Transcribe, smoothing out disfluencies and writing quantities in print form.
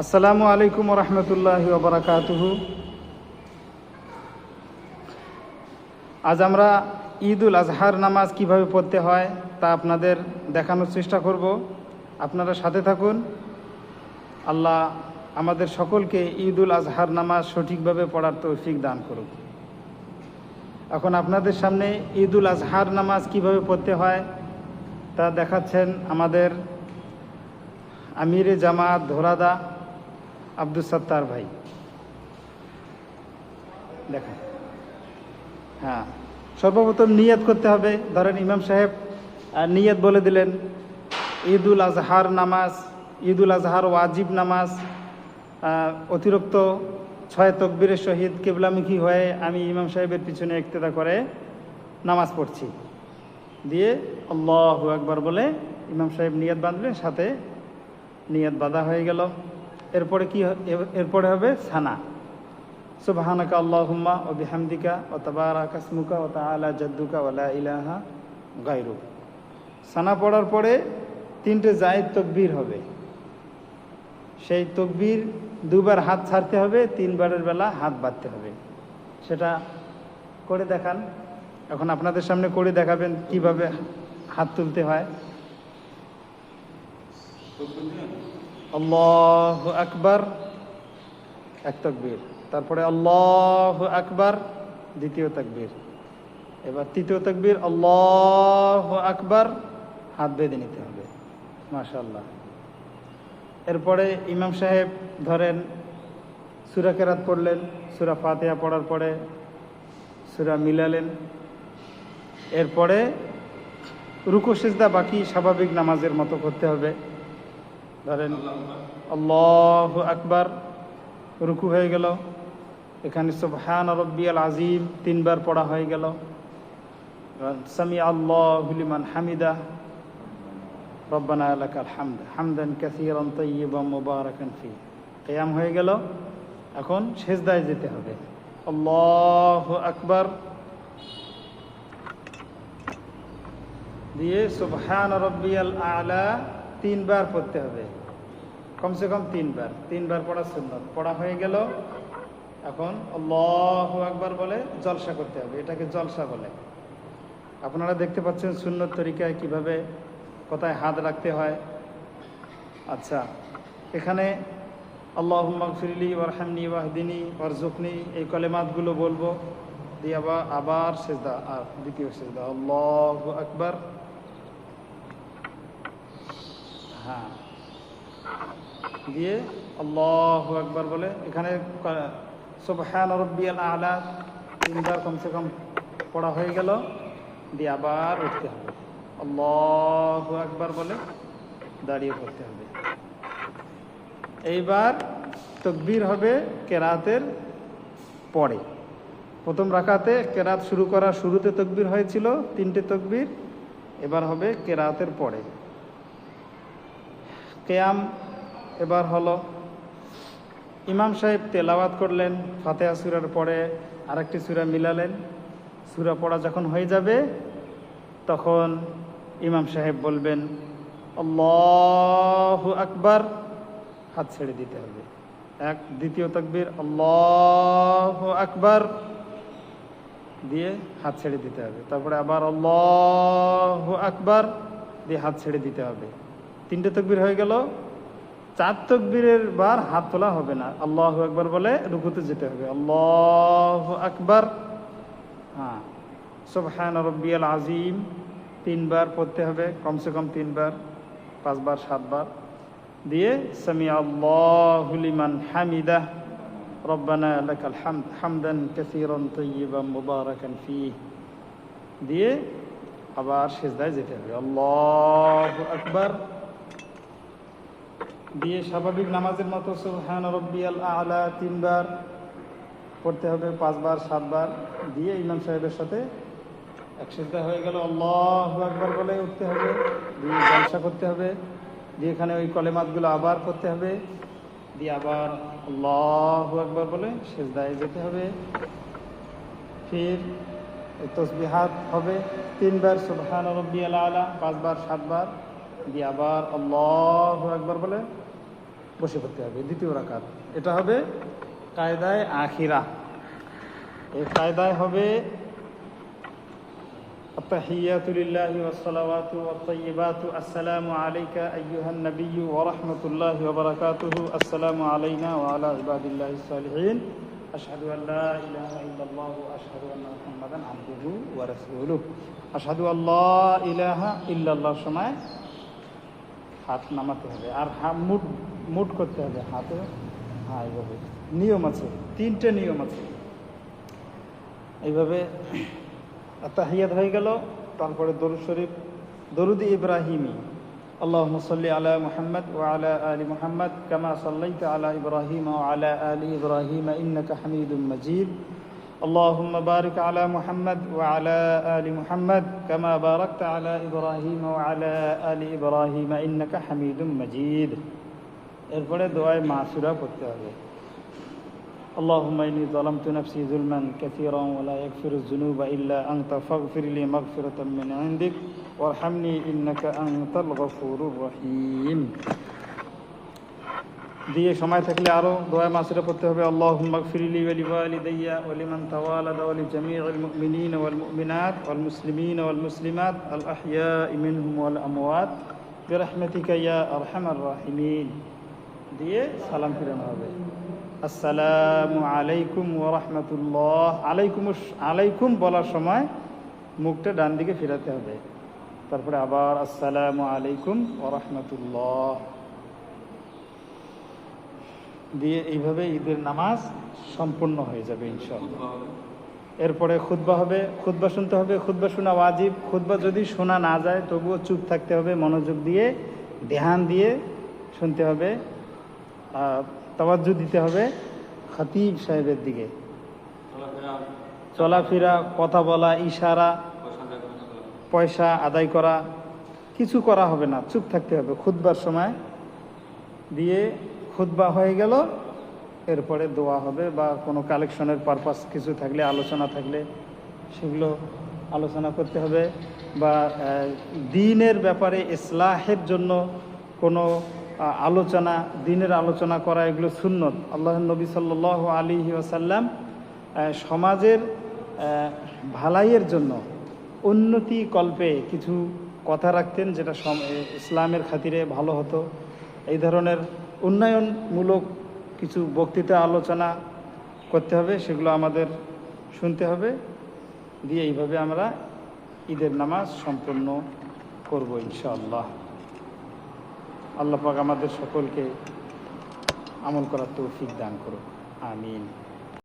আসসালামু আলাইকুম রহমতুল্লাহি ওয়া বারাকাতুহু। আজ আমরা ঈদুল আজহার নামাজ কিভাবে পড়তে হয় তা আপনাদের দেখানোর চেষ্টা করব। আপনারা সাথে থাকুন। আল্লাহ আমাদের সকলকে ঈদুল আজহার নামাজ সঠিকভাবে পড়ার তৌফিক দান করুক। এখন আপনাদের সামনে ঈদুল আজহার নামাজ কিভাবে পড়তে হয় তা দেখাচ্ছেন আমাদের আমিরে জামাত ধোরাদা আব্দুল সত্তার ভাই। দেখেন, হ্যাঁ, সর্বপ্রথম নিয়ত করতে হবে। ধরেন ইমাম সাহেব নিয়ত বলে দিলেন, ঈদুল আজহার নামাজ, ঈদুল আজহার ওয়াজিব নামাজ, অতিরিক্ত 6 তকবীরের সহিত কিবলামুখী হয়ে আমি ইমাম সাহেবের পিছনে ইক্তেদা করে নামাজ পড়ছি। দিয়ে আল্লাহু আকবার বলে ইমাম সাহেব নিয়ত বাঁধলেন, সাথে নিয়ত বাঁধা হয়ে গেল। এরপরে হবে সানা, সুবহানাকা আল্লাহুম্মা ওয়া বিহামদিকা ওয়া তাবারাকা ইসমুকা ওয়া তাআলা জাদ্দুকা ওয়া লা ইলাহা গায়রুক। সানা পড়ার পরে 3টে জায়েদ তকবীর হবে। সেই তকবীর 2বার হাত ছাড়তে হবে, 3বারের বেলা হাত বাঁধতে হবে। সেটা করে দেখান। এখন আপনাদের সামনে করে দেখাবেন কিভাবে হাত তুলতে হয়। আল্লাহু আকবার এক তাকবীর, তারপরে আল্লাহু আকবার দ্বিতীয় তাকবীর, এবার তৃতীয় তাকবীর আল্লাহু আকবার, হাত বেঁধে নিতে হবে। মাশাআল্লাহ। এরপরে ইমাম সাহেব ধরেন সূরা কেরাত পড়লেন, সূরা ফাতিহা পড়ার পরে সূরা মিলালেন। এরপরে রুকু সিজদা বাকি স্বাভাবিক নামাজের মতো করতে হবে। ধরেন আল্লাহু আকবার, রুকু হয়ে গেল, এখানে সুবহান রাব্বিয়াল আযীম 3বার পড়া হয়ে গেল। সামি আল্লাহু লিমান হামিদা, রব্বানা লাকাল হামদ হামদান কাসীরান তাইয়্যিবান মুবারাকান ফি। কিয়াম হয়ে গেল। এখন সিজদায় যেতে হবে। আল্লাহু আকবার দিয়ে সুবহান রাব্বিয়াল আ'লা 3বার পড়তে হবে, কমসে কম 3বার পড়া সুন্নাত। পড়া হয়ে গেল। এখন আল্লাহু আকবার বলে জলসা করতে হবে, এটাকে জলসা বলে। আপনারা দেখতে পাচ্ছেন সুন্নত তরিকায় কিভাবে কোথায় হাত রাখতে হয়। আচ্ছা, এখানে আল্লাহুম্মা গফিরলি ওয়ারহামনি ওয়াহদিনি ওয়ারযুকনি এই কলেমাতগুলো বলবো, দিয়ে আবার সিজদা, আর দ্বিতীয় সিজদা আল্লাহু আকবার। হ্যাঁ, দিয়ে আল্লাহু আকবার বলে এখানে সুবহান রাব্বিয়াল আ'লা 3বার কমসে কম পড়া হয়ে গেল। দিয়ে আবার উঠতে হবে, আল্লাহু আকবার বলে দাঁড়িয়ে পড়তে হবে। এইবার তাকবীর হবে কেরাতের পরে। প্রথম রাকাতে কেরাত শুরু করার শুরুতে তাকবীর হয়েছিল 3টে তাকবীর, এবার হবে কেরাতের পরে। কিয়াম এবার হলো, ইমাম সাহেব তেলাওয়াত করলেন, ফাতিহা সূরার পরে আরেকটি সূরা মিলালেন। সূরা পড়া যখন হয়ে যাবে তখন ইমাম সাহেব বলবেন আল্লাহু আকবার, হাত ছেড়ে দিতে হবে। দ্বিতীয় তাকবীর আল্লাহু আকবার দিয়ে হাত ছেড়ে দিতে হবে। তারপরে আবার আল্লাহু আকবার দিয়ে হাত ছেড়ে দিতে হবে। 3টে তাকবীর হয়ে গেল। 4 তাকবীরের বার হাত তোলা হবে না, আল্লাহু আকবার বলে রুকুতে যেতে হবে। আল্লাহু আকবার, হ্যাঁ, সুবহান রাব্বিয়াল আযীম 3বার পড়তে হবে, কমসে কম 3বার, 5বার 7বার। দিয়ে সামি আল্লাহু লিমান হামিদা, রব্বানা লাকাল হামদ হামদান কাসীরান তাইয়্যিবান মুবারাকান ফীহ দিয়ে আবার সিজদায় যেতে হবে। আল্লাহু আকবার দিয়ে স্বাভাবিক নামাজের মতো সুবহান রাব্বিয়াল আ'লা 3বার পড়তে হবে, 5বার 7বার দিয়ে ইমাম সাহেবের সাথে এক সিজদা হয়ে গেল। আল্লাহু আকবার বলে উঠতে হবে, দিয়ে জলসা করতে হবে, দিয়ে এখানে ওই কলেমাতগুলো আবার পড়তে হবে, দিয়ে আবার আল্লাহু আকবার বলে সিজদায় যেতে হবে। ফির তাসবিহাত হবে 3বার সুবহান রাব্বিয়াল আ'লা, 5বার 7বার দিয়ে আবার আল্লাহু আকবার বলে বসে পড়তে হবে দ্বিতীয় রাকাত। এটা হবে কায়দায় আখিরা। এই কায়দায় হবে التحيات لله والصلوات والطيبات السلام عليك أيها النبي ورحمة الله وبركاته السلام علينا وعلى عباد الله الصالحين أشهد أن لا إله إلا الله وأشهد أن محمدا عبده ورسوله أشهد أن لا إله إلا الله সময় হাত নামাতে হবে আর মুট করতে হবে হাতে। হ্যাঁ, এইভাবে নিয়ম আছে, 3টে নিয়ম আছে। এইভাবে তাহিয়াত হয়ে গেল। তারপরে দরুদ শরীফ, দরুদ ইব্রাহিমি, আল্লাহুম্মা সাল্লি আলা মুহাম্মদ ওয়া আলা আলি মুহাম্মদ কামা সাল্লাইতা আলা ইব্রাহিম ওয়া আলা আলি ইব্রাহিম ইন্নাকা হামিদুম মাজিদ। আল্লাহুম্মা বারিক আলা মুহাম্মদ ওয়া আলা আলি মুহাম্মদ কামা বারাকতা আলা ইব্রাহিম ওয়া আলা আলি ইব্রাহিম ইন্নাকা হামিদুম মাজিদ। এরপরে দোয়ায়ে মাগফিরা পড়তে হবে। اللهم إني ظلمت نفسي ظلما كثيرا ولا يغفر الذنوب إلا أنت فاغفر لي مغفرة من عندك وارحمني إنك أنت الغفور الرحيم দিয়ে সময় থাকলে আরো দোয়া মাসুরা পড়তে হবে। আল্লাহুম্মা গফিরলি ওয়া লিওয়ালিদাইয়া ওয়া লিমান তাওয়ালাদা ওয়া লিজামিইল মুমিনিনা ওয়াল মুমিনাত ওয়াল মুসলিমিনা ওয়াল মুসলিমাত আল আহইয়াই মিনহুম ওয়াল আমওয়াত বিরহমাতিকা ইয়া আরহামার রাহিমিন দিয়ে সালাম ফিরানো হবে। আসসালামু আলাইকুম ওয়া রাহমাতুল্লাহ। আলাইকুম বলার সময় মুখটা ডান দিকে ফেরাতে হবে। তারপরে আবার আসসালামু আলাইকুম ওয়া রাহমাতুল্লাহ দিয়ে এইভাবে ঈদের নামাজ সম্পূর্ণ হয়ে যাবে ইনশাআল্লাহ। এরপরে খুতবা হবে, খুতবা শুনতে হবে। খুতবা শোনা ওয়াজিব। খুতবা যদি শোনা না যায় তবুও চুপ থাকতে হবে, মনোযোগ দিয়ে ধ্যান দিয়ে শুনতে হবে। তাওয়াজ্জু দিতে হবে খতিব সাহেবের দিকে। চলাফেরা, কথা বলা, ইশারা, পয়সা আদায় করা কিছু করা হবে না, চুপ থাকতে হবে খুতবার সময়। দিয়ে খুতবা হয়ে গেল, এরপরে দোয়া হবে বা কোনো কালেকশনের পারপাস কিছু থাকলে, আলোচনা থাকলে সেগুলো আলোচনা করতে হবে। বা দ্বীনের ব্যাপারে ইসলাহের জন্য কোনো আলোচনা, দ্বীনের আলোচনা করা, এগুলো সুন্নত। আল্লাহর নবী সাল্লাল্লাহু আলাইহি ওয়াসাল্লাম সমাজের ভালাইয়ের জন্য উন্নতি কল্পে কিছু কথা রাখতেন, যেটা ইসলামের খাতিরে ভালো হতো। এই ধরনের উন্নয়নমূলক কিছু বক্তৃতা আলোচনা করতে হবে, সেগুলো আমাদের শুনতে হবে। দিয়ে এইভাবে আমরা ঈদের নামাজ সম্পূর্ণ করব ইনশাআল্লাহ। আল্লাহ পাক আমাদের সকলকে আমল করার তৌফিক দান করুন, আমিন।